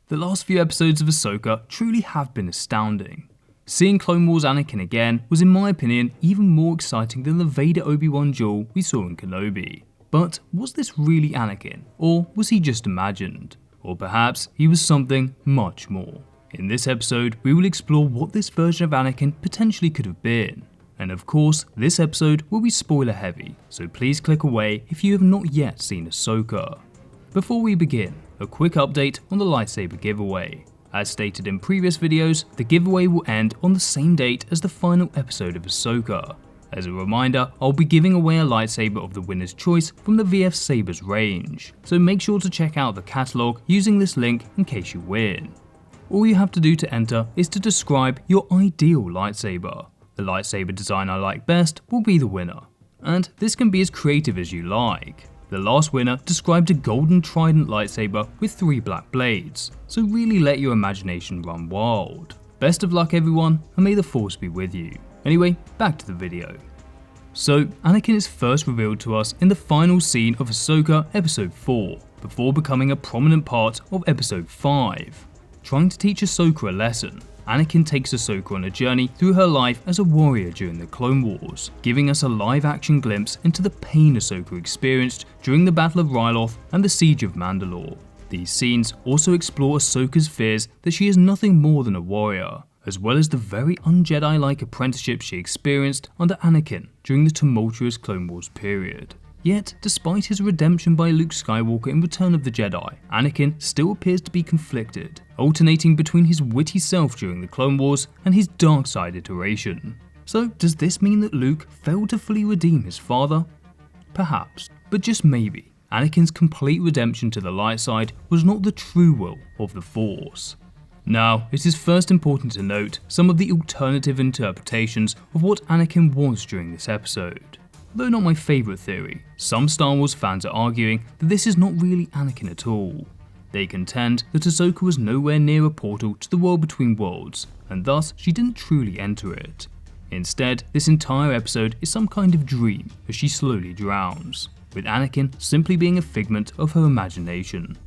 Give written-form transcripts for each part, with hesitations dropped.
The last few episodes of Ahsoka truly have been astounding. Seeing Clone Wars Anakin again was in my opinion even more exciting than the Vader Obi Wan duel we saw in Kenobi. But was this really Anakin, or was he just imagined? Or perhaps he was something much more. In this episode we will explore what this version of Anakin potentially could have been. And of course this episode will be spoiler heavy, so please click away if you have not yet seen Ahsoka. Before we begin, a quick update on the lightsaber giveaway. As stated in previous videos, the giveaway will end on the same date as the final episode of Ahsoka. As a reminder, I'll be giving away a lightsaber of the winner's choice from the VF Sabers range, so make sure to check out the catalogue using this link in case you win. All you have to do to enter is to describe your ideal lightsaber. The lightsaber design I like best will be the winner, and this can be as creative as you like. The last winner described a golden trident lightsaber with 3 black blades, so really let your imagination run wild. Best of luck everyone, and may the force be with you. Anyway, back to the video. So, Anakin is first revealed to us in the final scene of Ahsoka episode 4, before becoming a prominent part of episode 5. Trying to teach Ahsoka a lesson, Anakin takes Ahsoka on a journey through her life as a warrior during the Clone Wars, giving us a live-action glimpse into the pain Ahsoka experienced during the Battle of Ryloth and the Seige of Mandalore. These scenes also explore Ahsoka's fears that she is nothing more than a warrior, as well as the very un-Jedi-like apprenticeship she experienced under Anakin during the tumultuous Clone Wars period. Yet, despite his redemption by Luke Skywalker in Return of the Jedi, Anakin still appears to be conflicted, alternating between his witty self during the Clone Wars and his dark side iteration. So does this mean that Luke failed to fully redeem his father? Perhaps, but just maybe, Anakin's complete redemption to the light side was not the true will of the Force. Now, it is first important to note some of the alternative interpretations of what Anakin was during this episode. Though not my favourite theory, some Star Wars fans are arguing that this is not really Anakin at all. They contend that Ahsoka was nowhere near a portal to the world between worlds, and thus she didn't truly enter it. Instead, this entire episode is some kind of dream as she slowly drowns, with Anakin simply being a figment of her imagination.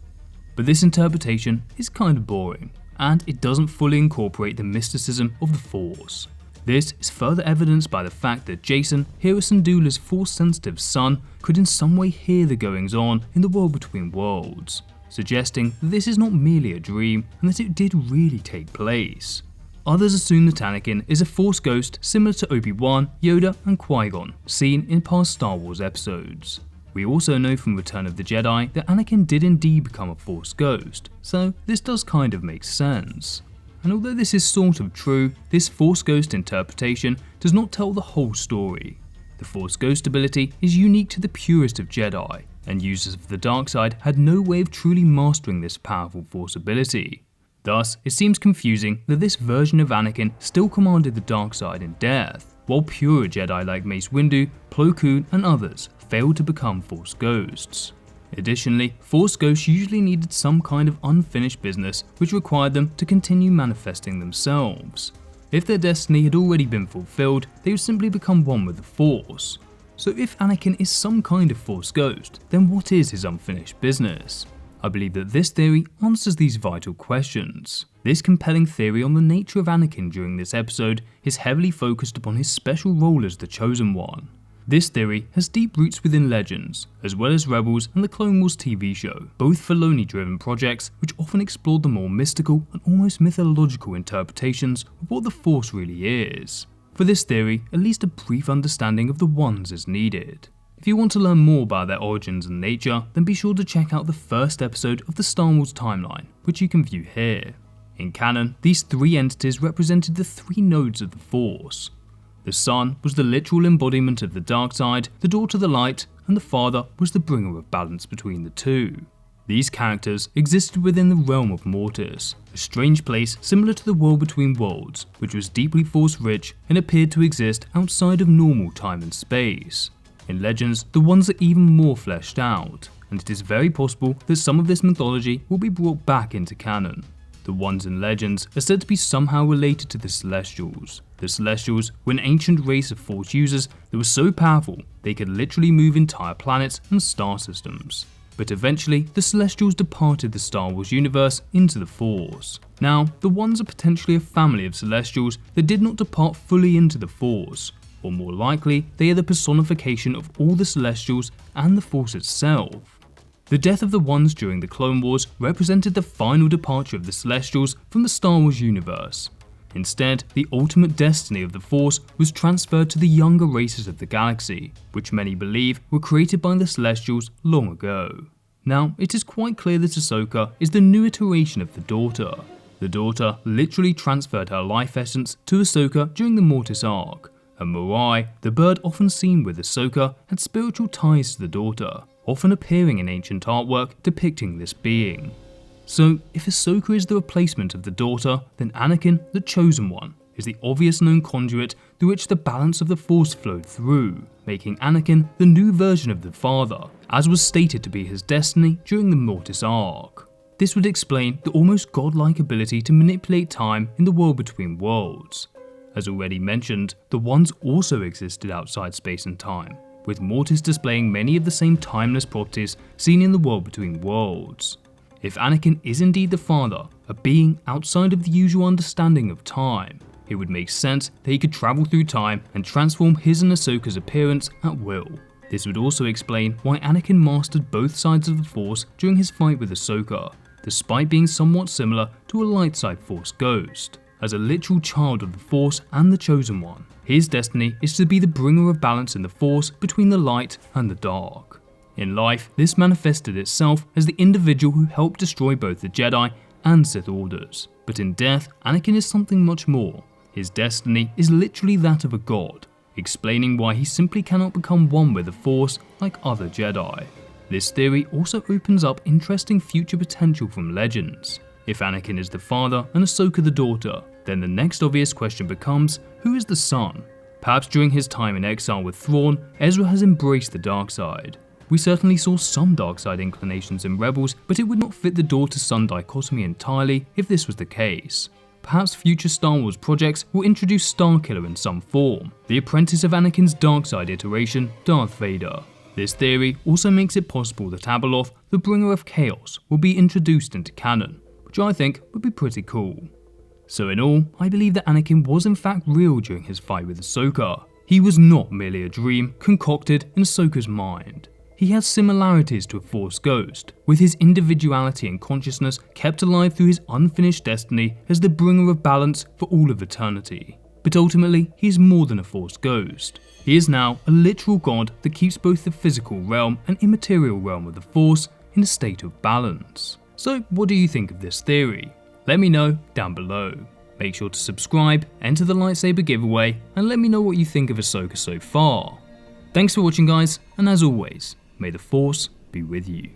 But this interpretation is kind of boring, and it doesn't fully incorporate the mysticism of the Force. This is further evidenced by the fact that Jason, Hera Syndulla's Force-sensitive son, could in some way hear the goings-on in the world between worlds, suggesting that this is not merely a dream and that it did really take place. Others assume that Anakin is a Force ghost similar to Obi-Wan, Yoda and Qui-Gon, seen in past Star Wars episodes. We also know from Return of the Jedi that Anakin did indeed become a Force ghost, so this does kind of make sense. And although this is sort of true, this Force Ghost interpretation does not tell the whole story. The Force Ghost ability is unique to the purest of Jedi, and users of the dark side had no way of truly mastering this powerful Force ability. Thus, it seems confusing that this version of Anakin still commanded the dark side in death, while pure Jedi like Mace Windu, Plo Koon and others failed to become Force Ghosts. Additionally, Force Ghosts usually needed some kind of unfinished business which required them to continue manifesting themselves. If their destiny had already been fulfilled, they would simply become one with the Force. So if Anakin is some kind of Force Ghost, then what is his unfinished business? I believe that this theory answers these vital questions. This compelling theory on the nature of Anakin during this episode is heavily focused upon his special role as the Chosen One. This theory has deep roots within Legends, as well as Rebels and the Clone Wars TV show, both Filoni-driven projects which often explored the more mystical and almost mythological interpretations of what the Force really is. For this theory, at least a brief understanding of the Ones is needed. If you want to learn more about their origins and nature, then be sure to check out the first episode of the Star Wars timeline, which you can view here. In canon, these 3 entities represented the 3 nodes of the Force. The son was the literal embodiment of the dark side, the door to the light, and the father was the bringer of balance between the two. These characters existed within the realm of Mortis, a strange place similar to the world between worlds, which was deeply Force-rich and appeared to exist outside of normal time and space. In Legends, the Ones are even more fleshed out, and it is very possible that some of this mythology will be brought back into canon. The Ones in Legends are said to be somehow related to the Celestials. The Celestials were an ancient race of Force users that were so powerful they could literally move entire planets and star systems. but eventually the Celestials departed the Star Wars universe into the Force. Now, the ones are potentially a family of Celestials that did not depart fully into the Force, or more likely, they are the personification of all the Celestials and the Force itself. The death of the ones during the Clone Wars represented the final departure of the Celestials from the Star Wars universe. Instead, the ultimate destiny of the Force was transferred to the younger races of the galaxy, which many believe were created by the Celestials long ago. Now, it is quite clear that Ahsoka is the new iteration of the Daughter. The Daughter literally transferred her life essence to Ahsoka during the Mortis arc, and Morai, the bird often seen with Ahsoka, had spiritual ties to the Daughter, often appearing in ancient artwork depicting this being. So, if Ahsoka is the replacement of the Daughter, then Anakin, the Chosen One, is the obvious known conduit through which the balance of the Force flowed through, making Anakin the new version of the Father, as was stated to be his destiny during the Mortis arc. This would explain the almost godlike ability to manipulate time in the world between worlds. As already mentioned, the Ones also existed outside space and time, with Mortis displaying many of the same timeless properties seen in the world between worlds. If Anakin is indeed the Father, a being outside of the usual understanding of time, it would make sense that he could travel through time and transform his and Ahsoka's appearance at will. This would also explain why Anakin mastered both sides of the Force during his fight with Ahsoka, despite being somewhat similar to a light side Force ghost. As a literal child of the Force and the Chosen One, his destiny is to be the bringer of balance in the Force between the light and the dark. In life, this manifested itself as the individual who helped destroy both the Jedi and Sith orders. But in death, Anakin is something much more. His destiny is literally that of a god, explaining why he simply cannot become one with the Force like other Jedi. This theory also opens up interesting future potential from Legends. If Anakin is the father and Ahsoka the daughter, then the next obvious question becomes, who is the son? Perhaps during his time in exile with Thrawn, Ezra has embraced the dark side. We certainly saw some dark side inclinations in Rebels, but it would not fit the daughter-son dichotomy entirely if this was the case. Perhaps future Star Wars projects will introduce Starkiller in some form, the apprentice of Anakin's dark side iteration, Darth Vader. This theory also makes it possible that Abeloth, the bringer of chaos, will be introduced into canon, which I think would be pretty cool. So in all, I believe that Anakin was in fact real during his fight with Ahsoka. He was not merely a dream concocted in Ahsoka's mind. He has similarities to a Force ghost, with his individuality and consciousness kept alive through his unfinished destiny as the bringer of balance for all of eternity. But ultimately, he is more than a Force ghost. He is now a literal god that keeps both the physical realm and immaterial realm of the Force in a state of balance. So what do you think of this theory? Let me know down below. Make sure to subscribe, enter the lightsaber giveaway, and let me know what you think of Ahsoka so far. Thanks for watching guys, and as always, may the Force be with you.